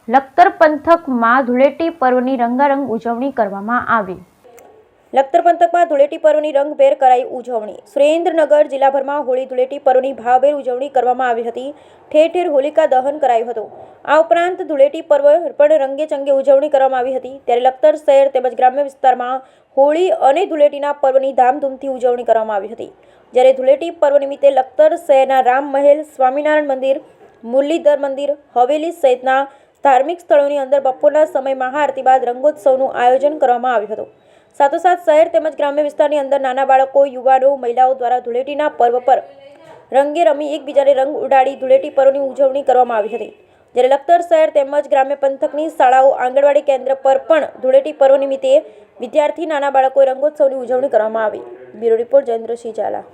લખતર પંથકમાં ધૂળેટી પર્વની રંગારંગ ઉજવણી કરવામાં આવી। લખતર પંથકમાં ધૂળેટી પર્વની રંગભેર કરાઈ ઉજવણી। સુરેન્દ્રનગર જિલ્લાભરમાં હોળી ધૂળેટી પર્વની ભાવભેર ઉજવણી કરવામાં આવી હતી। ઠેર ઠેર હોલિકા દહન કરાયું હતું। આ ઉપરાંત ધૂળેટી પર્વ પણ રંગે ચંગે ઉજવણી કરવામાં આવી હતી। ત્યારે લખતર શહેર તેમજ ગ્રામ્ય વિસ્તારમાં હોળી અને ધૂળેટીના પર્વની ધામધૂમથી ઉજવણી કરવામાં આવી હતી। જ્યારે ધૂળેટી પર્વ નિમિત્તે લખતર શહેરના રામ મહેલ, સ્વામિનારાયણ મંદિર, મુરલીધર મંદિર, હવેલી સહિતના ધાર્મિક સ્થળોની અંદર બપોરના સમય મહાઆરતી બાદ રંગોત્સવનું આયોજન કરવામાં આવ્યું હતું। સાથોસાથ શહેર તેમજ ગ્રામ્ય વિસ્તારની અંદર નાના બાળકો, યુવાનો, મહિલાઓ દ્વારા ધૂળેટીના પર્વ પર રંગે રમી એકબીજાને રંગ ઉડાડી ધૂળેટી પર્વની ઉજવણી કરવામાં આવી હતી। જ્યારે લખતર શહેર તેમજ ગ્રામ્ય પંથકની શાળાઓ, આંગણવાડી કેન્દ્ર પર પણ ધૂળેટી પર્વ નિમિત્તે વિદ્યાર્થી નાના બાળકોએ રંગોત્સવની ઉજવણી કરવામાં આવી। Bureau report Jayendrasinh Jhala.